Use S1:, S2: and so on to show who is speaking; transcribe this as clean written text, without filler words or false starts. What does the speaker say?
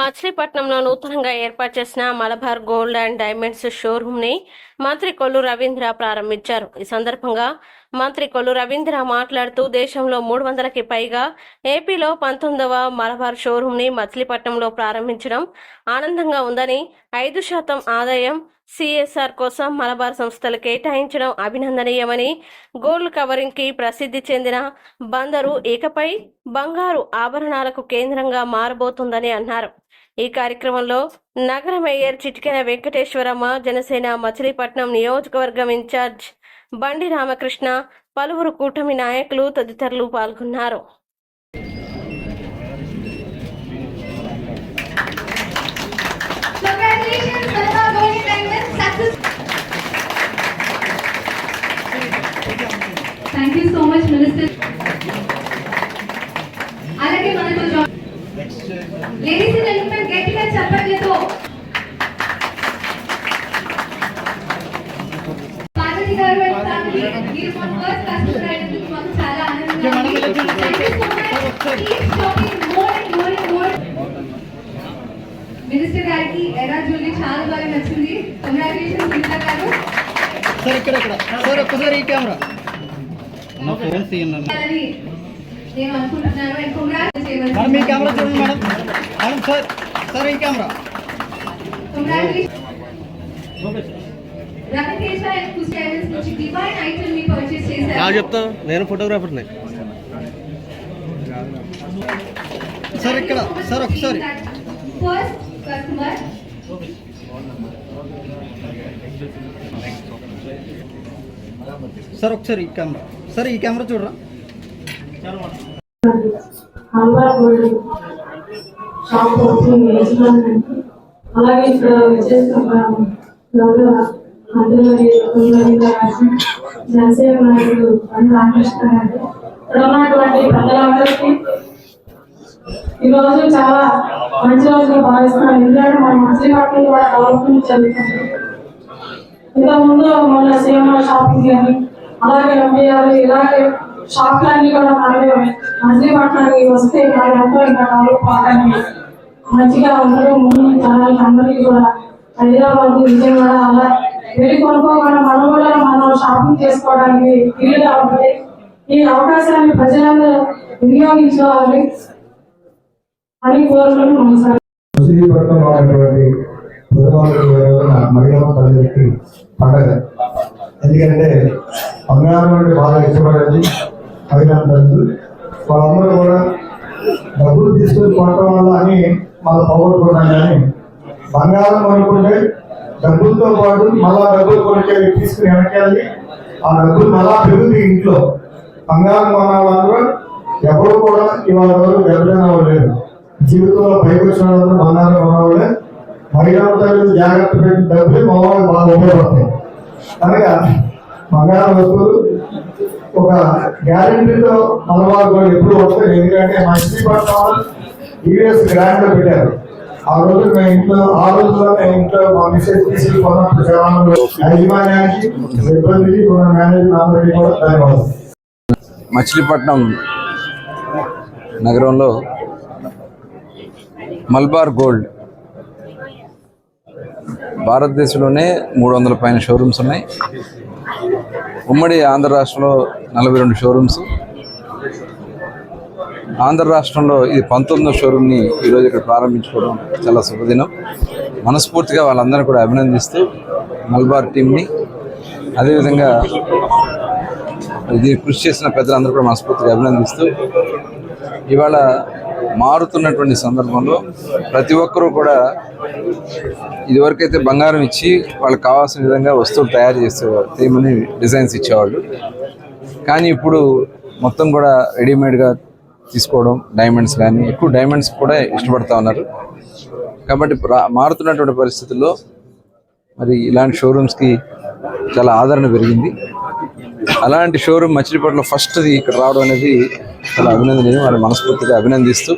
S1: మచిలీపట్నంలో నూతనంగా ఏర్పాటు చేసిన Malabar gold and diamonds showroom ని మంత్రి కొల్లు రవీంద్ర ప్రారంభించారు. ఈ సందర్భంగా మంత్రి కొల్లు రవీంద్ర మాట్లాడుతూ దేశంలో 300కి పైగా ఏపీలో 19వ మలబార్ షోరూమ్ ని మచిలీపట్నంలో ప్రారంభించడం ఆనందంగా ఉందని, 5% ఆదాయం సిఎస్ఆర్ కోసం మలబార్ సంస్థలు కేటాయించడం అభినందనీయమని, గోల్డ్ కవరింగ్ కి ప్రసిద్ధి చెందిన బందరు ఇకపై బంగారు ఆభరణాలకు కేంద్రంగా మారబోతుందని అన్నారు. ఈ కార్యక్రమంలో నగర మేయర్ చిటికెన వెంకటేశ్వరమ్మ, జనసేన మచిలీపట్నం నియోజకవర్గం ఇన్ఛార్జ్ బండి రామకృష్ణ, పలువురు కూటమి నాయకులు తదితరులు పాల్గొన్నారు.
S2: Thank you so much, Minister. అలాగే మనతో లేడీస్ అండ్ జెంట్మెన్ గట్టిగా చప్పట్లతో పార్వతి గారు ఫ్యామిలీ మీరు మన ఫస్ట్ కస్టమర్ అయినందుకు మాకు చాలా ఆనందంగా ఉంది. Thank you so much. Keep showing more and more and more. Minister గారికి ఎరా జ్యువెలరీ చాలా బాగా నచ్చింది. కంగ్రాట్యులేషన్స్ మినిస్టర్ గారు.
S3: సార్ ఇక్కడ సార్ ఒక్కసారి ఈ కెమెరా నా ఫోన్ తీయండి.
S2: నేను అనుకుంటున్నాను అండ్ కంగ్రాట్స్ చేయవచ్చు.
S3: మేడం ఈ కెమెరా చూడండి మేడం. మేడం సార్ ఈ కెమెరా.
S2: కంగ్రాట్యులేషన్స్. రవితేజ అండ్ కుస్టైల్స్ నుంచి డివైన్ ఐటమ్ ని పర్చేస్ చేశారు.
S3: నా చెప్తా నేను ఫోటోగ్రాఫర్ ని. సార్ ఇక్కడ సార్ ఒకసారి
S2: ఫస్ట్ కస్టమర్
S3: సార్ ఒకసారి ఈ కెమెరా. సార్ ఈ కెమెరా చూడరా.
S4: అలాగే ఇక్కడ జనసేన నాయకుడు రామకృష్ణ గారు, ఇక్కడ ఉన్నటువంటి ప్రజలందరికీ ఈరోజు చాలా మంచి రోజుగా భావిస్తున్నాం. ఎందుకంటే మన మచిలీపట్నం కూడా డెవలప్మెంట్ జరుగుతుంది. ఇంతకుముందు మన సీఎం షాపింగ్ కానీ అలాగే ఎంపీఆర్ ఇలాగే షాపులన్నీ కూడా మనమే మచిలీపట్నానికి వస్తే మన ఎంతో ఇంకా డెవలప్ అవ్వడానికి మంచిగా ఉండడం. ముందు జనాలకి అందరికీ కూడా హైదరాబాద్, విజయవాడ అలా వెళ్ళి కొనుక్కోకుండా మనం కూడా మనం షాపింగ్ చేసుకోవడానికి వీలుగా ఉంటుంది. ఈ అవకాశాన్ని ప్రజలందరూ వినియోగించుకోవాలి అని కోరుకుని మనసారి
S5: మచిలీపట్నంలో ఉన్నటువంటి మహిళా ప్రజలకి పండగ. ఎందుకంటే బంగారం అంటే బాగా ఇష్టపడేది మహిళా ప్రజలు. వాళ్ళందరూ కూడా డబ్బులు తీసుకొని కొనడం వల్ల అని మళ్ళీ పోగొట్టుకున్నాం. కానీ బంగారం కొనుక్కుంటే డబ్బులతో పాటు మళ్ళా డబ్బులు కొనుక్కే తీసుకుని వెనకాలి. ఆ డబ్బులు మళ్ళా పెరుగుతాయి ఇంట్లో. బంగారం కొన్న వాళ్ళు ఎవరు కూడా ఇవాళ వరకు దెబ్బతిన్న వాళ్ళు లేరు. జీవితంలో పైకి వచ్చిన వాళ్ళు బంగారం కొన్నవాళ్ళే. మహిళా తల్లి జాగ్రత్త పెట్టిన డబ్బులు మా వాళ్ళు బాగా ఉపయోగపడతాయి. కనుక బంగారం వస్తువులు ఒక గ్యారెంటీతో మలబార్ కూడా ఎప్పుడు వస్తాయి. ఎందుకంటే మచిలీపట్నం యూఎస్ గ్రాండ్ లో పెట్టారు. ఆ రోజు మేము ఇంట్లో మా మెసేజ్ తీసుకున్నప్పుడు సేవలు యాజమాన్యానికి, సిబ్బందికి, మేనేజర్ అందరికీ కూడా ధన్యవాదాలు.
S6: మచిలీపట్నం నగరంలో మలబార్ గోల్డ్ భారతదేశంలోనే 300 పైన షోరూమ్స్ ఉన్నాయి. ఉమ్మడి ఆంధ్ర రాష్ట్రంలో 42 షోరూమ్స్. ఆంధ్ర రాష్ట్రంలో ఇది 19వ షోరూమ్ని ఈరోజు ఇక్కడ ప్రారంభించుకోవడం చాలా శుభదినం. మనస్ఫూర్తిగా వాళ్ళందరినీ కూడా అభినందిస్తూ మలబార్ టీంని, అదేవిధంగా ఇది కృషి చేసిన పెద్దలందరూ కూడా మనస్ఫూర్తిగా అభినందిస్తూ, ఇవాళ మారుతున్నటువంటి సందర్భంలో ప్రతి ఒక్కరూ కూడా ఇదివరకైతే బంగారం ఇచ్చి వాళ్ళకి కావాల్సిన విధంగా వస్తువులు తయారు చేయమని డిజైన్స్ ఇచ్చేవాళ్ళు. కానీ ఇప్పుడు మొత్తం కూడా రెడీమేడ్గా తీసుకోవడం, డైమండ్స్ కానీ ఎక్కువ డైమండ్స్ కూడా ఇష్టపడుతూ ఉన్నారు. కాబట్టి మారుతున్నటువంటి పరిస్థితుల్లో మరి ఇలాంటి షోరూమ్స్కి చాలా ఆదరణ పెరిగింది. అలాంటి షోరూమ్ మచిలీపట్నంలో ఫస్ట్ది ఇక్కడ రావడం అనేది చాలా అభినందనీయం. వారిని మనస్ఫూర్తిగా అభినందిస్తూ